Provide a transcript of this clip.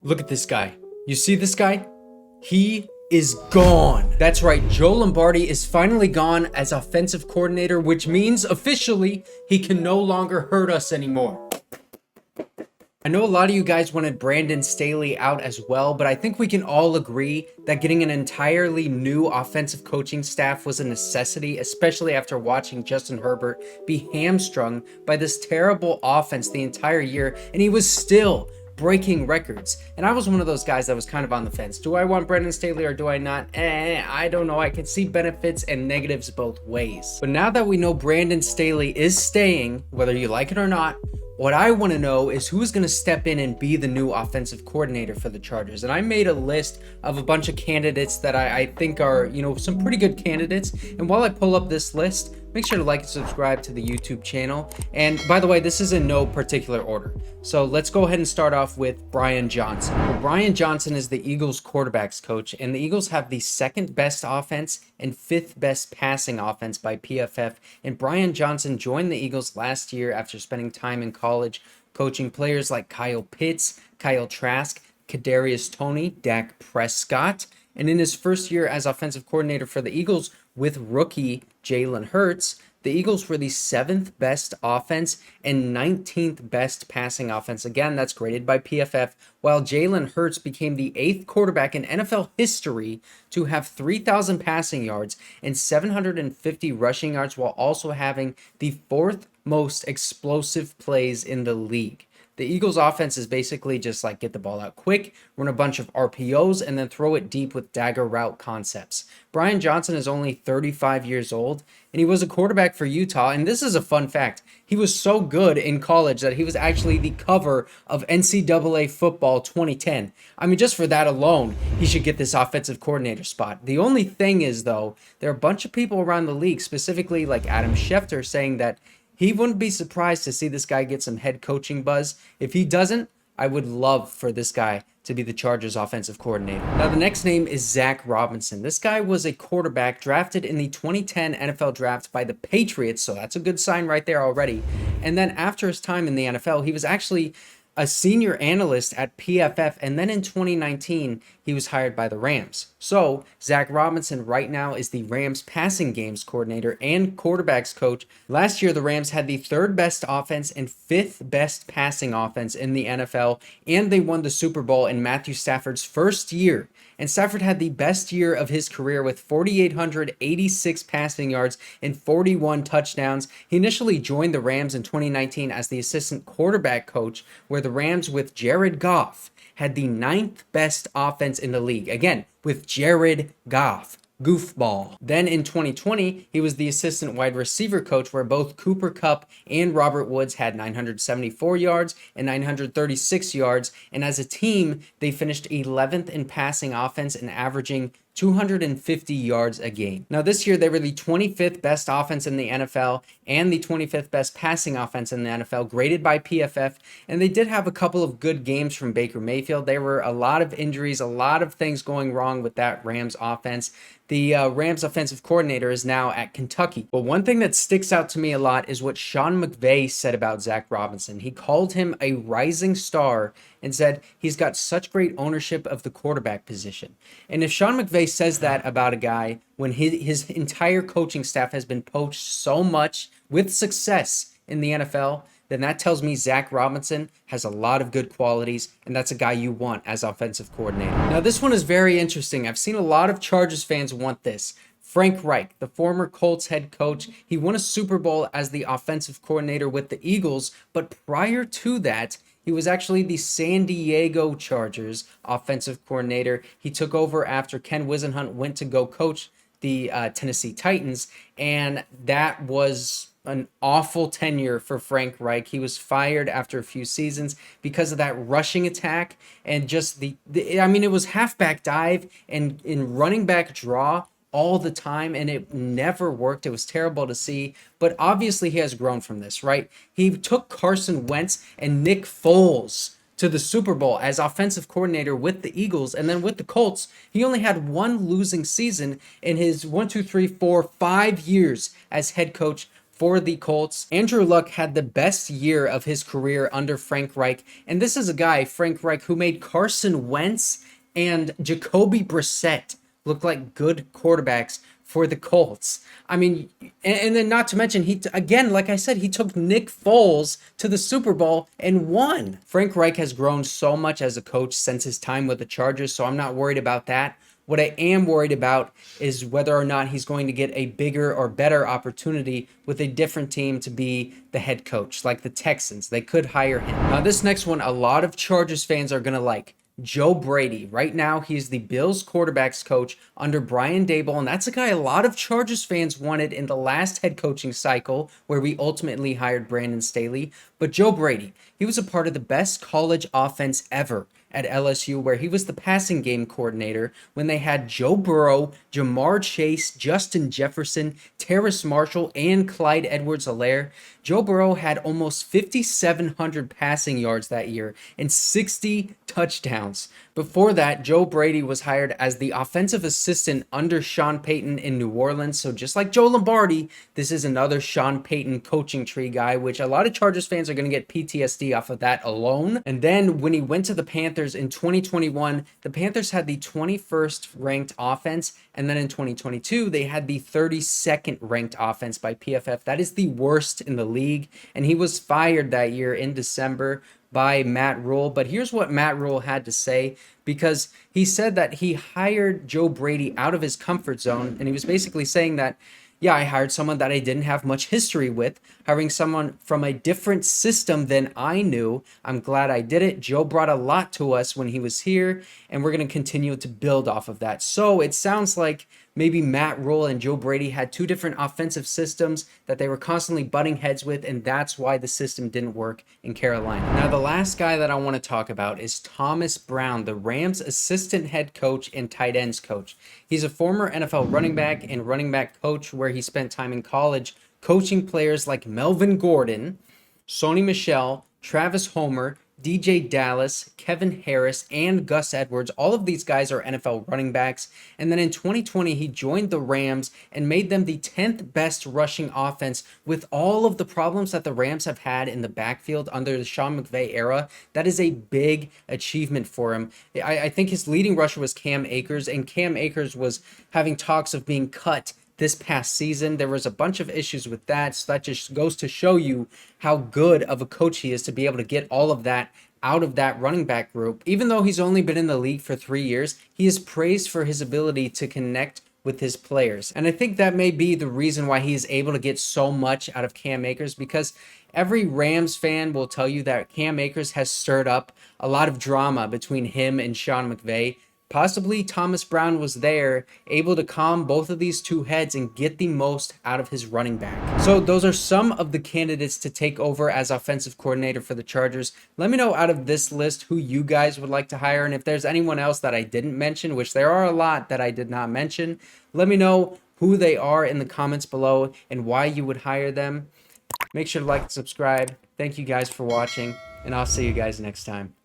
Look at this guy. You see this guy? He is gone. That's right, Joe Lombardi is finally gone as offensive coordinator, which means officially he can no longer hurt us anymore. I know a lot of you guys wanted Brandon Staley out as well, but I think we can all agree that getting an entirely new offensive coaching staff was a necessity, especially after watching Justin Herbert be hamstrung by this terrible offense the entire year, and he was still breaking records. And I was one of those guys that was kind of on the fence. Do I want Brandon Staley or do I not? I don't know. I can see benefits and negatives both ways. But now that we know Brandon Staley is staying, whether you like it or not, what I want to know is who's going to step in and be the new offensive coordinator for the Chargers. And I made a list of a bunch of candidates that I think are, some pretty good candidates. And while I pull up this list, make sure to like and subscribe to the YouTube channel. And by the way, this is in no particular order. So let's go ahead and start off with Brian Johnson. Well, Brian Johnson is the Eagles quarterbacks coach, and the Eagles have the second best offense and fifth best passing offense by PFF. And Brian Johnson joined the Eagles last year after spending time in college coaching players like Kyle Pitts, Kyle Trask, Kadarius Toney, Dak Prescott. And in his first year as offensive coordinator for the Eagles with rookie Jalen Hurts, the Eagles were the 7th best offense and 19th best passing offense. Again, that's graded by PFF, while Jalen Hurts became the 8th quarterback in NFL history to have 3,000 passing yards and 750 rushing yards, while also having the 4th most explosive plays in the league. The Eagles offense is basically just like get the ball out quick, run a bunch of RPOs, and then throw it deep with dagger route concepts. Brian Johnson is only 35 years old, and he was a quarterback for Utah. And this is a fun fact. He was so good in college that he was actually the cover of NCAA football 2010. I mean, just for that alone, he should get this offensive coordinator spot. The only thing is, though, there are a bunch of people around the league, specifically like Adam Schefter, saying that he wouldn't be surprised to see this guy get some head coaching buzz. If he doesn't, I would love for this guy to be the Chargers offensive coordinator. Now, the next name is Zac Robinson. This guy was a quarterback drafted in the 2010 NFL draft by the Patriots, so that's a good sign right there already. And then after his time in the NFL, he was actually a senior analyst at PFF, and then in 2019, he was hired by the Rams. So, Zac Robinson right now is the Rams passing games coordinator and quarterbacks coach. Last year, the Rams had the 3rd best offense and 5th best passing offense in the NFL, and they won the Super Bowl in Matthew Stafford's first year. And Stafford had the best year of his career with 4,886 passing yards and 41 touchdowns. He initially joined the Rams in 2019 as the assistant quarterback coach, where the Rams with Jared Goff had the 9th best offense in the league. Again, with Jared Goff. Goofball. Then in 2020, he was the assistant wide receiver coach, where both Cooper Kupp and Robert Woods had 974 yards and 936 yards. And as a team, they finished 11th in passing offense and averaging 250 yards a game. Now, this year, they were the 25th best offense in the NFL and the 25th best passing offense in the NFL, graded by PFF. And they did have a couple of good games from Baker Mayfield. There were a lot of injuries, a lot of things going wrong with that Rams offense. The Rams offensive coordinator is now at Kentucky. But one thing that sticks out to me a lot is what Sean McVay said about Zac Robinson. He called him a rising star and said he's got such great ownership of the quarterback position. And if Sean McVay says that about a guy when his entire coaching staff has been poached so much with success in the NFL, then that tells me Zac Robinson has a lot of good qualities, and that's a guy you want as offensive coordinator. Now, this one is very interesting. I've seen a lot of Chargers fans want this. Frank Reich, the former Colts head coach, he won a Super Bowl as the offensive coordinator with the Eagles, but prior to that, he was actually the San Diego Chargers offensive coordinator. He took over after Ken Whisenhunt went to go coach the Tennessee Titans, and that was an awful tenure for Frank Reich. He was fired after a few seasons because of that rushing attack and just it was halfback dive and in running back draw all the time, and it never worked. It was terrible to see, but obviously he has grown from this, right? He took Carson Wentz and Nick Foles to the Super Bowl as offensive coordinator with the Eagles, and then with the Colts, he only had one losing season in his 5 years as head coach for the Colts. Andrew Luck had the best year of his career under Frank Reich. And this is a guy, Frank Reich, who made Carson Wentz and Jacoby Brissett look like good quarterbacks for the Colts. I mean, and then not to mention, again, like I said, he took Nick Foles to the Super Bowl and won. Frank Reich has grown so much as a coach since his time with the Chargers, so I'm not worried about that. What I am worried about is whether or not he's going to get a bigger or better opportunity with a different team to be the head coach, like the Texans. They could hire him. Now, this next one, a lot of Chargers fans are going to like. Joe Brady. Right now, he's the Bills quarterbacks coach under Brian Daboll, and that's a guy a lot of Chargers fans wanted in the last head coaching cycle where we ultimately hired Brandon Staley. But Joe Brady, he was a part of the best college offense ever at LSU, where he was the passing game coordinator when they had Joe Burrow, Jamar Chase, Justin Jefferson, Terrace Marshall, and Clyde Edwards-Helaire. Joe Burrow had almost 5,700 passing yards that year and 60 touchdowns. Before that, Joe Brady was hired as the offensive assistant under Sean Payton in New Orleans. So just like Joe Lombardi, this is another Sean Payton coaching tree guy, which a lot of Chargers fans are going to get PTSD off of that alone. And then when he went to the Panthers in 2021, the Panthers had the 21st ranked offense. And then in 2022, they had the 32nd ranked offense by PFF. That is the worst in the league. And he was fired that year in December by Matt Rule. But here's what Matt Rule had to say, because he said that he hired Joe Brady out of his comfort zone. And he was basically saying that, yeah, I hired someone that I didn't have much history with, hiring someone from a different system than I knew. I'm glad I did it. Joe brought a lot to us when he was here, and we're going to continue to build off of that. So it sounds like maybe Matt Rule and Joe Brady had two different offensive systems that they were constantly butting heads with, and that's why the system didn't work in Carolina. Now, the last guy that I want to talk about is Thomas Brown, the Rams assistant head coach and tight ends coach. He's a former NFL running back and running back coach where he spent time in college coaching players like Melvin Gordon, Sony Michel, Travis Homer, DJ Dallas, Kevin Harris, and Gus Edwards. All of these guys are NFL running backs. And then in 2020, he joined the Rams and made them the 10th best rushing offense with all of the problems that the Rams have had in the backfield under the Sean McVay era. That is a big achievement for him. I think his leading rusher was Cam Akers, and Cam Akers was having talks of being cut this past season. There was a bunch of issues with that, so that just goes to show you how good of a coach he is to be able to get all of that out of that running back group. Even though he's only been in the league for 3 years, he is praised for his ability to connect with his players. And I think that may be the reason why he is able to get so much out of Cam Akers, because every Rams fan will tell you that Cam Akers has stirred up a lot of drama between him and Sean McVay. Possibly Thomas Brown was there, able to calm both of these two heads and get the most out of his running back. So those are some of the candidates to take over as offensive coordinator for the Chargers. Let me know out of this list who you guys would like to hire, and if there's anyone else that I didn't mention, which there are a lot that I did not mention, let me know who they are in the comments below and why you would hire them. Make sure to like and subscribe. Thank you guys for watching, and I'll see you guys next time.